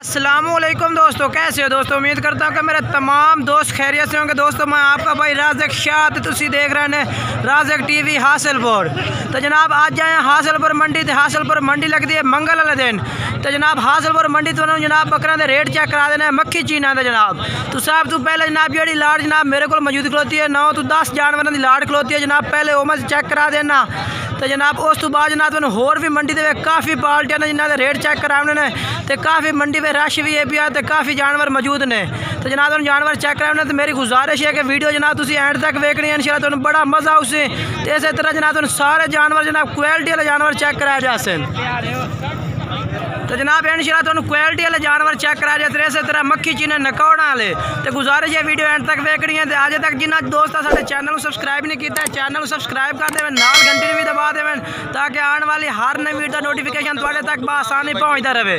अस्सलामुअलैकुम दोस्तों, कैसे हो दोस्तों। उम्मीद करता हूँ कि मेरे तमाम दोस्त खैरियत से होंगे। दोस्तों मैं आपका भाई राज़क शाह, तुसी देख रहे हैं राज़क टीवी हासिलपुर। तो जनाब आज जाए हासिलपुर मंडी, तो हासिलपुर मंडी लगती है मंगल वाले दिन। तो जनाब हासिलपुर मंडी तो जनाब बकरा के रेट चेक करा देना है। मक्खी चीना था जनाब, तो साहब तू पहले जनाब जी लाड़ जनाब मेरे को मौजूद खलोती है 9 तो 10 जानवरों की लाड़ खलोती है जनाब। पहले वो मैं चेक करा देना। तो जनाब उस तो बाद जनाब तुम होर भी मंडी के काफ़ी पार्टियां ने जिन्होंने रेट चेक कराने ने, तो काफ़ी मंडी में रश भी है पिया, तो काफ़ी जानवर मौजूद ने। तो जनाब तुम जानवर चेक कराने, तो मेरी गुजारिश है कि वीडियो जनाब तुम एंड तक वेखनी है। इंशाल्लाह तुम बड़ा मज़ा उसे। तो इस तरह जनाब तुम सारे जानवर जनाब क्वालिटी वाले जानवर चेक कराए जा सकते। तो जनाब इंशाल्लाह तुम क्वालिटी वाले जानवर चेक कराए जाते। इस तरह मक्खी चीने नकौड़ा वाले। तो गुजारिश है वीडियो एंड तक वेखनी है। तो अजे तक जिन्हें दोस्त साढ़े चैनल को सब्सक्राइब नहीं किया, चैनल को सब्सक्राइब कर देवें, नाल घंटी भी दबा देवें, ताकि आने वाली हर नई वीडियो का नोटिफिकेशन थोड़े तक बआसानी पहुँचता रहे।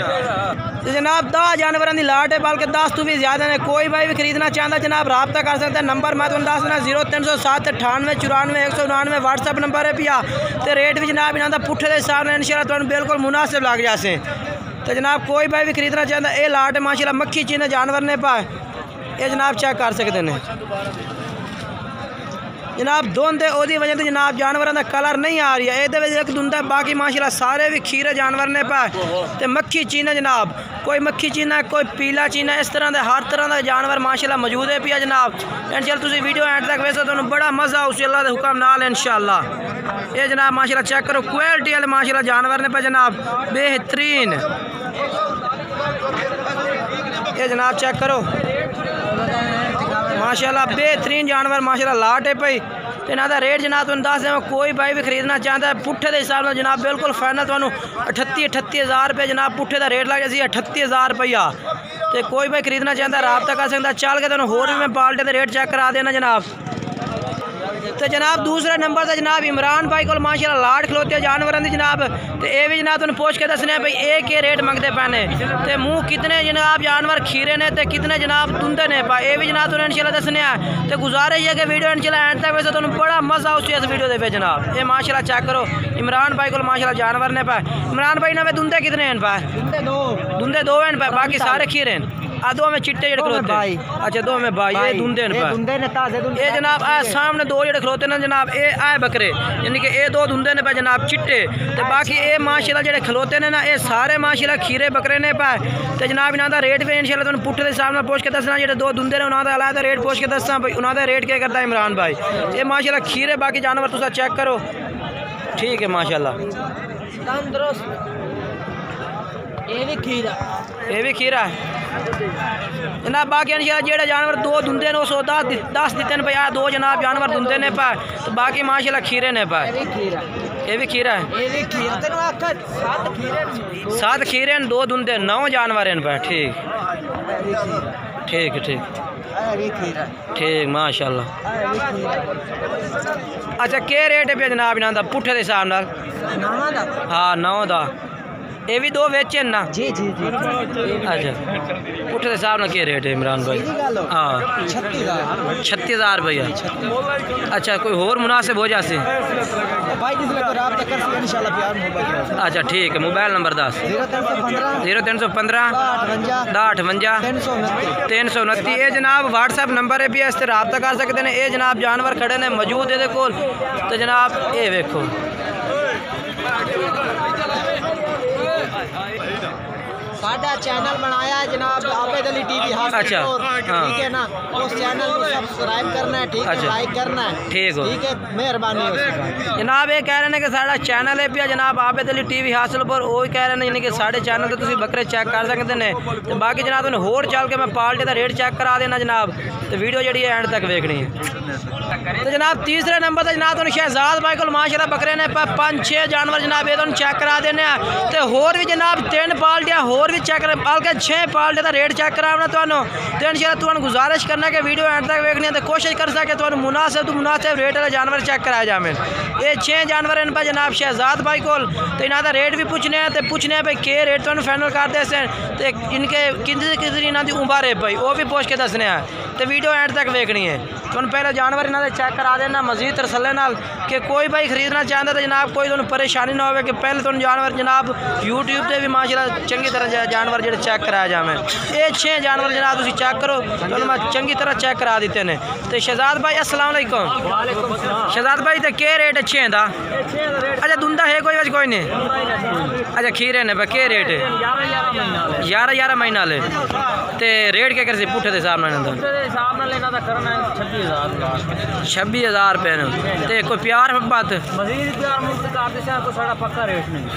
तो जनाब 10 जानवरों की लाट है, बल्कि 10 तो भी ज़्यादा ने। कोई भाई भी खरीदना चाहता जनाब रब्ता कर सकते हैं। नंबर मैं तुम दस देना 0307 98 94 199 व्हाट्सअप नंबर है पिया। तो रेट भी जनाब इन्हों का पुट्ठे के हिसाब से इंशाल्लाह तुम बिल्कुल मुनासिब लग जासे। तो जनाब कोई भाई भी खरीदना चाहता है, ये लाट है माशाल्लाह मक्खी चीने जानवर ने पाए, ये जनाब चेक कर सकते हैं जनाब। धुंध ओदी वजह से जनाब जानवरों का कलर नहीं आ रही है, ये एक धुंध है, बाकी माशाल्लाह सारे भी खीरे जानवर ने पाए। तो मक्खी चीना जनाब, कोई मक्खी चीना कोई पीला चीना, इस तरह के हर तरह का जानवर माशाल्लाह मौजूद है पिया जनाब। इंशाल्लाह तुम वीडियो एंड तक वैसे तो बड़ा मज़ा उस अल्लाह के हुक्म नाल इंशाल्लाह। ये जनाब माशाल्लाह चेक करो क्वालिटी वाले माशाल्लाह जानवर ने पे जनाब बेहतरीन। ये जनाब चेक करो माशाल्लाह बेहतरीन जानवर माशाल्लाह लाट है भाई। तो इन्हों का रेट जनाब तुम दस दें, कोई भाई भी खरीदना चाहता है पुट्ठे के हिसाब से जनाब बिल्कुल फाइनल तुम 38,000 रुपये जनाब पुट्ठे का रेट लग जाए 38,000 रुपया। तो कोई भाई खरीदना चाहता है रब्ता कर सकता। चल के तुम होर भी मैं बाल्टे के रेट चेक करा देना जनाब। तो जनाब दूसरा नंबर था जनाब इमरान भाई को माशाल्लाह लाट खलोते जानवरों की जनाब। तो ये भी जनाब तुम पूछ के दसने भाई एक के रेट मंगते पैने, तो मुँह कितने जनाब जानवर खीरे ने, तो कितने जनाब धुंधे ने पा, ये भी जनाब तुम इंशाल्लाह दसने। तो गुजारिश है कि वीडियो इंशाल्लाह एंड तक वैसे तुम बड़ा मज़ा उस वीडियो दे जनाब। ये माशाल्लाह चेक करो इमरान भाई को माशाल्लाह जानवर ने पाए। इमरान भाई ने धुंधे कितने हैं पाए? धुंधे दो हैं पाए, बाकी सारे खीरे हैं। दो में चिट्टे जड़े खलोते हैं। अच्छा दो में भाई ये धुंधे ये जनाब आ सामने दो जड़े खलोते हैं जनाब, ये आए बकरे यानी कि ये दो धुंधे ने पाए जनाब चिट्टे। तो बाकी ये माशाल्लाह जड़े खलोते ने ना, ये सारे माशाल्लाह खीरे बकरे ने पाए। तो जनाब इन्हों का रेट भी इंशाल्लाह तुम पुट्ठे के सामने पूछ के दसना। जो दो धुंधे ने उन्होंने अलग रेट पूछ के दसना भाई उन्होंने रेट क्या करता है इमरान भाई। ये माशाल्लाह खीरे बाकी जानवर तुम चेक करो ठीक है माशाल्लाह तंदुरुस्त। ये भी खीरा है जनाब। बाकी इंशाल्लाह जेड़ा जानवर दो धुंधे ने 110 दिते ने पाए, दो जनाब जानवर धुंधे ने पाए, तो बाकी माशाल्लाह खीरे ने पाए। ये भी खीरा है, 7 खीरे ने 2 धुंधे 9 जानवर हैं पाए। ठीक ठीक ठीक ठीक माशाल्लाह। अच्छा क्या रेट है पे जनाब इन्हों का पुट्ठे के हिसाब नाल? हाँ 9 का। ये भी दो बेचे ना? जी जी जी। अच्छा पुट्ठे के हिसाब क्या रेट है इमरान भाई? हाँ 36,000 रुपया। अच्छा कोई होर मुनासिब हो जासे? अच्छा ठीक है। Mobile number 10 0315 58 329। ये जनाब व्हाट्सएप नंबर है भी इस तरह रब्ता कर सकते हैं। ये जनाब जानवर खड़े ने मौजूद है कोल। तो जनाब ये वेखो साडा चैनल बनाया है जनाब आबिद अली टीवी हासिलपुर। ठीक है ना, उस चैनल को सब्सक्राइब करना है, ठीक है, लाइक करना है, ठीक है, मेहरबानी जनाब। ये कह रहे हैं कि साडा चैनल है पिया जनाब आबिद अली टीवी हासिलपुर, वो कह रहे हैं यानी कि साढ़े चैनल तो तुम बकरे चेक कर सकते हैं। तो बाकी जनाब तुम होर चल के मैं पार्टी का रेट चेक करा देना जनाब। तो वीडियो जी एंड तक वेखनी है। तो जनाब तीसरे नंबर पर जनाब तुम शहजाद भाई को माशाल्लाह बकरे ने 5-6 जानवर जनाब ये तुम चेक करा देने। तो होर भी जनाब 3 पार्टियाँ होर भी चेक कर, बल्कि 6 पाल्टे का रेट चेक कराना तो इंशाल्लाह तुहानू गुजारिश करना कि वीडियो एंड तक वेखनी है। तो कोशिश कर सके तो मुनासिब रेट वाले जानवर चेक कराए जाए। ये 6 जानवर इन पर जनाब शहजाद भाई को। तो इन्हों का रेट भी पूछने हैं, तो पूछने हैं भाई के रेट तुम फाइनल कर दे। तो इनके कितनी इन्हों की उम्र है भाई वो भी पूछ के दसने हैं। तो वीडियो एंड तक वेखनी है। तुम पहले जानवर इन्होंने चेक करा देना मजीद तरसले नाल कि कोई भाई खरीदना चाहता तो जनाब कोई तुम परेशानी ना हो कि पहले तुम जानवर जनाब यूट्यूब पर भी माशाल्लाह चंगी तरह जानवर जो चेक कराया जाए। ये 6 जानवर जनाब तुम चेक करो तो मैं चंगी तरह चेक करा देते हैं। तो शहजाद भाई अस्सलाम वालेकुम। शहजाद भाई तो क्या रेट अच्छे हैं दा? अच्छा दुंदा है कोई नहीं? अच्छा खीरे ने क्या रेट है? 11 महीना ले ते रेट क्या करते पुट्ठे के हिसाब नाल? 26,000 रुपये ते कोई प्यार बात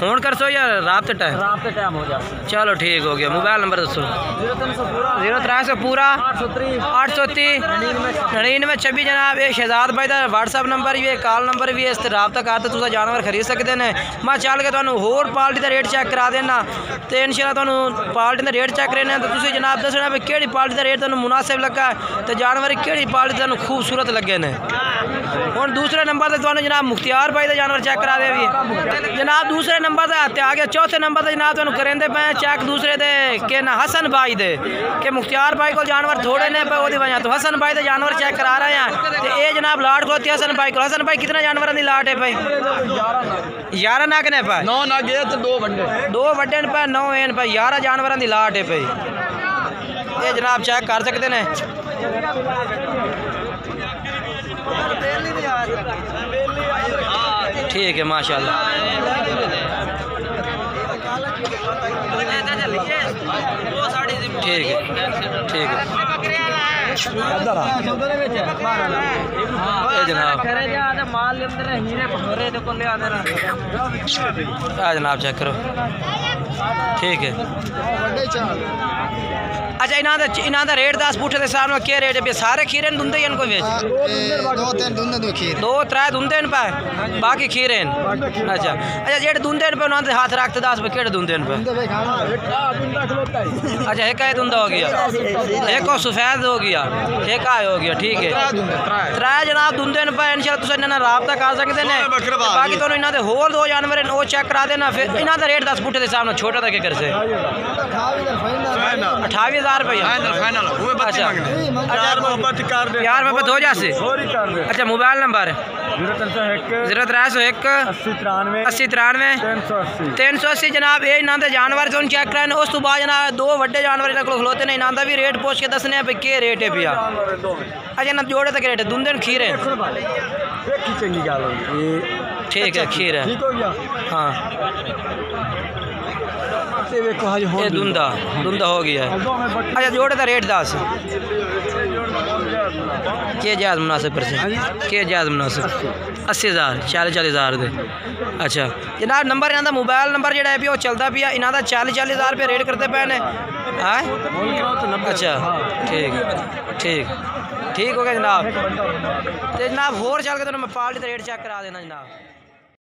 फोन कर सो या रात टाइम हो जाए? चलो ठीक हो गया। मोबाइल नंबर दसो। 0300 पूरा 830 99 26 जनाब। ये शहजाद भाई का व्हाट्सअप नंबर भी है, कॉल नंबर भी है, इस रबता करते तुम जानवर खरीद सकते हैं। मैं चल के तुहानू होर पार्टी का रेट चेक करा देना तो इंशाल्लाह तुहानू पार्टी का रेट चेक करना तो तुम जनाब दसना भी किहड़ी पार्टी का रेट तुहानू मुनासिब लगा तो जानवर किहड़ी पार्टी तुहानू खूबसूरत लगे ने। हुण दूसरे नंबर पर तुहानू जनाब मुख्तियार भाई का जानवर चेक करा दे भी जनाब। दूसरे नंबर पर आते आ गया। चौथे नंबर पर जनाब तुहानू करेंदे पे चेक दूसरे दे के ना हसन भाई दे के मुख्तियार भाई को जानवर थोड़े ने पे ओदी वजह तो हसन भाई के जानवर चेक करा रहे हैं। तो ये जनाब लाट खोती हसन भाई को। हसन भाई कितना जानवर की लाट है भाई? 11 नाग ने पे 9 नाग तो 2 वड्डे ने पे 9 एन पे 11 जानवर की लाट है भाई। ये जनाब चेक कर सकते हैं। ठीक है माशाल्लाह। ठीक है ठीक है जनाब चेक करो। ठीक है। अच्छा इन्हों का रेट 10 पुट्ठे के हिसाब में क्या रेट है? सारे खीरे दुंदे ही कोई बेच 2-3 दुंदे पे बाकी खीरे। अच्छा अच्छा जेडे दुंदे पे उन्होंने हाथ रखते 10 पे केड़े दुंदे पे? अच्छा एक दुंदा हो गया, एक सफेद हो गया, एक हो गया। ठीक है 3 जनाब दुंदे पे इंशाल्लाह तुम इन्होंने रबता कर सकते हैं। बाकी तुम इन्होंने होर 2 जानवर वो चेक करा देना। फिर इन्हों का रेट 10 पुट्ठे के हिसाब में छोटा था क्या कर से 28,000 रुपया। अच्छा यार मोहब्बत हो जासे। अच्छा मोबाइल नंबर 0301 80 93 380 जनाब। ये इन्होंने जानवर जो चेक कराए उस तो बाद जनाब 2 वड्डे जानवर इन्होंने को खलोते हैं। इन्हों का भी रेट पूछ के दसने भाई क्या रेट है पिया। अच्छा ना जोड़े तक रेट है दुंदे खीरे। ठीक है खीर है। हाँ ये दुंदा हो गया है। अच्छा जोड़े का रेट 10 के जायज़ मुनासिब के जायज़ मुनासिब 80,000 40,000 दे। अच्छा जनाब नंबर इन्हों मोबाइल नंबर जो है वो चलता पिया। इन्हों का 40,000 रुपये रेट करते पे ने। अच्छा ठीक हो गया जनाब। तो जनाब होर चल के मैं पार्टी का रेट चेक करा देना जनाब।